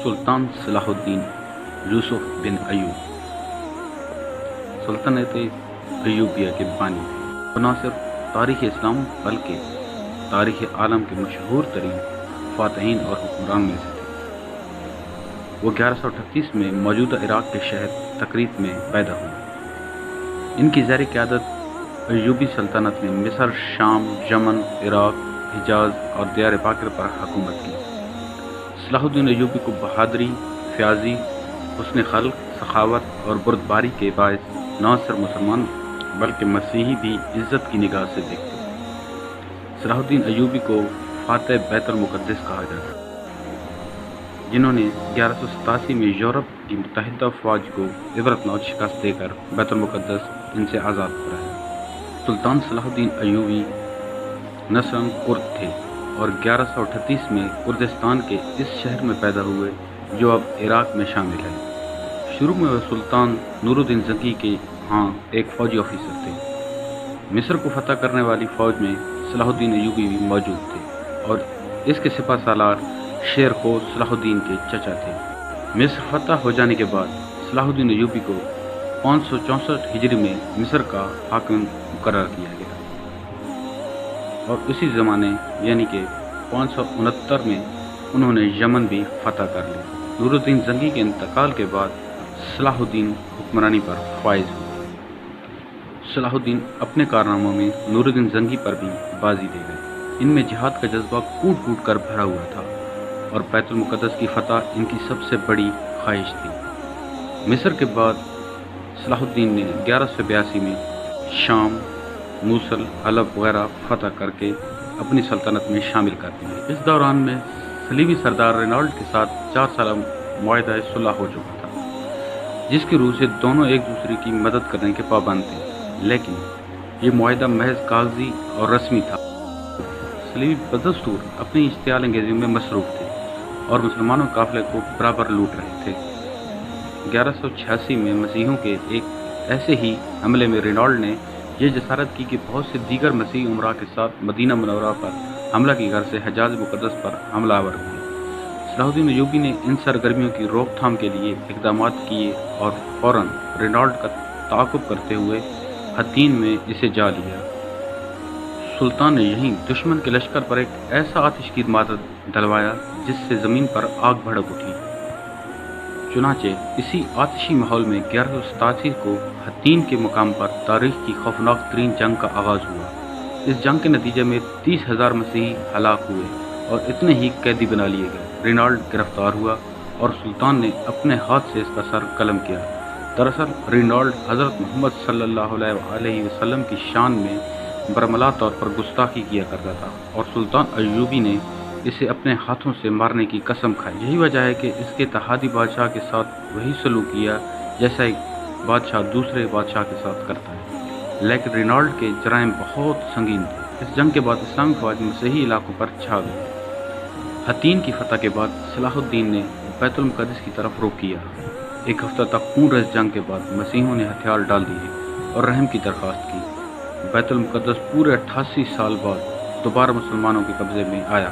سلطان صلاح الدین یوسف بن ایوب سلطنت ایوبیہ کے بانی تھے۔ وہ نہ صرف تاریخ اسلام بلکہ تاریخ عالم کے مشہور ترین فاتحین اور حکمران میں سے تھے۔ وہ 1138 میں موجودہ عراق کے شہر تکریت میں پیدا ہوئے۔ ان کی زیر قیادت ایوبی سلطنت نے مصر، شام، یمن، عراق، حجاز اور دیار باقر پر حکومت کی۔ صلاح الدین ایوبی کو بہادری، فیاضی، حسن خلق، سخاوت اور بردباری کے باعث نہ صرف مسلمان بلکہ مسیحی بھی عزت کی نگاہ سے دیکھتے۔ صلاح الدین ایوبی کو فاتح بیت المقدس کہا جاتا ہے، جنہوں نے 1187 میں یورپ کی متحدہ فوج کو عبرتناک شکست دے کر بیت المقدس ان سے آزاد کرایا۔ سلطان صلاح الدین ایوبی نسلاً کرد تھے اور 1138 میں کردستان کے اس شہر میں پیدا ہوئے جو اب عراق میں شامل ہے۔ شروع میں وہ سلطان نور الدین زنگی کے ہاں ایک فوجی آفیسر تھے۔ مصر کو فتح کرنے والی فوج میں صلاح الدین ایوبی بھی موجود تھے اور اس کے سپہ سالار شیر خور صلاح الدین کے چچا تھے۔ مصر فتح ہو جانے کے بعد صلاح الدین ایوبی کو 564 ہجری میں مصر کا حاکم مقرر کیا گیا اور اسی زمانے یعنی کہ 569 میں انہوں نے یمن بھی فتح کر لیا۔ نور الدین زنگی کے انتقال کے بعد صلاح الدین حکمرانی پر فائز ہوئے۔ صلاح الدین اپنے کارناموں میں نور الدین زنگی پر بھی بازی دے گئے۔ ان میں جہاد کا جذبہ کوٹ کوٹ کر بھرا ہوا تھا اور بیت المقدس کی فتح ان کی سب سے بڑی خواہش تھی۔ مصر کے بعد صلاح الدین نے 1182 میں شام، موصل، حلب وغیرہ فتح کر کے اپنی سلطنت میں شامل کر دیا۔ اس دوران میں صلیبی سردار رینالڈ کے ساتھ 4 سالہ معاہدہ صلح ہو چکا تھا، جس کی روح سے دونوں ایک دوسرے کی مدد کرنے کے پابند تھے، لیکن یہ معاہدہ محض کاغذی اور رسمی تھا۔ صلیبی بدستور اپنی اشتعال انگیزیوں میں مصروف تھے اور مسلمانوں قافلے کو برابر لوٹ رہے تھے۔ 1186 میں مسیحیوں کے ایک ایسے ہی حملے میں رینالڈ نے یہ جسارت کی کہ بہت سے دیگر مسیحی امراء کے ساتھ مدینہ منورہ پر حملہ کی غرض سے حجاز مقدس پر حملہ آور ہوئے۔ صلاح الدین ایوبی نے ان سرگرمیوں کی روک تھام کے لیے اقدامات کیے اور فوراً رینالڈ کا تعاقب کرتے ہوئے حطین میں اسے جا لیا۔ سلطان نے یہیں دشمن کے لشکر پر ایک ایسا آتش کی مادہ ڈلوایا جس سے زمین پر آگ بھڑک اٹھی۔ چنانچہ اسی آتشی ماحول میں 1187 کو حطین کے مقام پر تاریخ کی خوفناک ترین جنگ کا آغاز ہوا۔ اس جنگ کے نتیجے میں 30,000 مسیحی ہلاک ہوئے اور اتنے ہی قیدی بنا لیے گئے۔ رینالڈ گرفتار ہوا اور سلطان نے اپنے ہاتھ سے اس کا سر قلم کیا۔ دراصل رینالڈ حضرت محمد صلی اللہ علیہ وسلم کی شان میں برملا طور پر گستاخی کیا کرتا تھا اور سلطان ایوبی نے اسے اپنے ہاتھوں سے مارنے کی قسم کھائی۔ یہی وجہ ہے کہ اس کے اتحادی بادشاہ کے ساتھ وہی سلوک کیا جیسا ایک بادشاہ دوسرے بادشاہ کے ساتھ کرتا ہے، لیکن رینالڈ کے جرائم بہت سنگین تھے۔ اس جنگ کے بعد اسلامی فوج مسیحی علاقوں پر چھا گئی۔ حطین کی فتح کے بعد صلاح الدین نے بیت المقدس کی طرف رخ کیا۔ ایک ہفتہ تک خون ریز جنگ کے بعد مسیحیوں نے ہتھیار ڈال دیے اور رحم کی درخواست کی۔ بیت المقدس پورے 88 سال بعد دوبارہ مسلمانوں کے قبضے میں آیا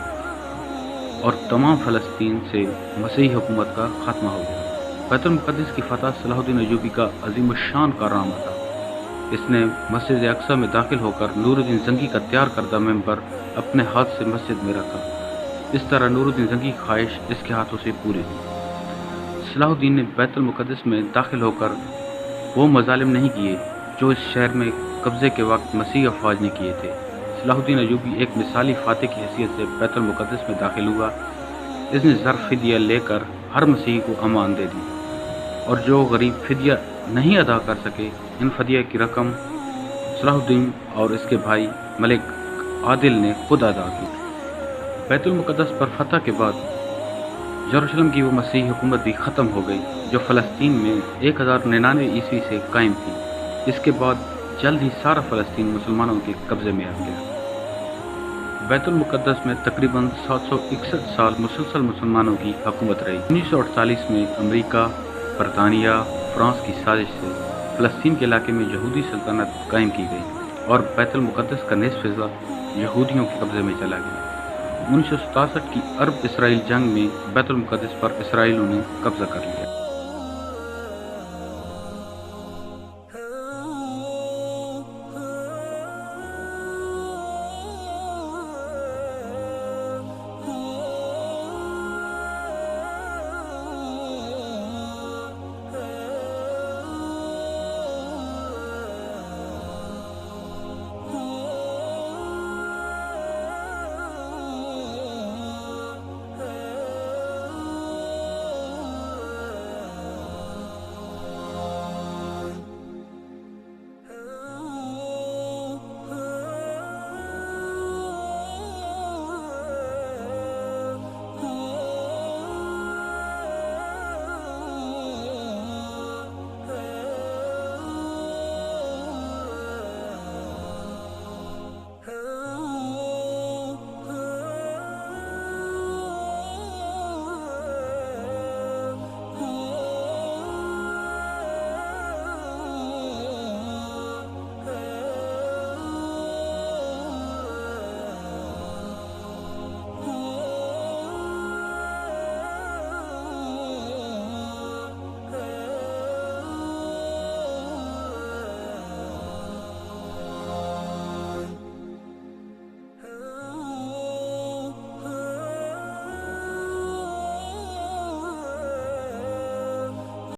اور تمام فلسطین سے مسیحی حکومت کا خاتمہ ہو گیا۔ بیت المقدس کی فتح صلاح الدین ایوبی کا عظیم الشان کارنامہ تھا۔ اس نے مسجد اقصی میں داخل ہو کر نور الدین زنگی کا تیار کردہ ممبر اپنے ہاتھ سے مسجد میں رکھا۔ اس طرح نور الدین زنگی کی خواہش اس کے ہاتھوں سے پوری ہوئی۔ صلاح الدین نے بیت المقدس میں داخل ہو کر وہ مظالم نہیں کیے جو اس شہر میں قبضے کے وقت مسیحی افواج نے کیے تھے۔ صلاح الدین ایوبی ایک مثالی فاتح کی حیثیت سے بیت المقدس میں داخل ہوا۔ اس نے زر فدیہ لے کر ہر مسیحی کو امان دے دی اور جو غریب فدیہ نہیں ادا کر سکے ان فدیہ کی رقم صلاح الدین اور اس کے بھائی ملک عادل نے خود ادا کی۔ بیت المقدس پر فتح کے بعد یروشلم کی وہ مسیحی حکومت بھی ختم ہو گئی جو فلسطین میں 1099 عیسوی سے قائم تھی۔ اس کے بعد جلد ہی سارا فلسطین مسلمانوں کے قبضے میں آ گیا۔ بیت المقدس میں تقریباً 761 سال مسلسل مسلمانوں کی حکومت رہی۔ 1948 میں امریکہ، برطانیہ، فرانس کی سازش سے فلسطین کے علاقے میں یہودی سلطنت قائم کی گئی اور بیت المقدس کا نصف حصہ یہودیوں کے قبضے میں چلا گیا۔ 1967 کی عرب اسرائیل جنگ میں بیت المقدس پر اسرائیلیوں نے قبضہ کر لیا۔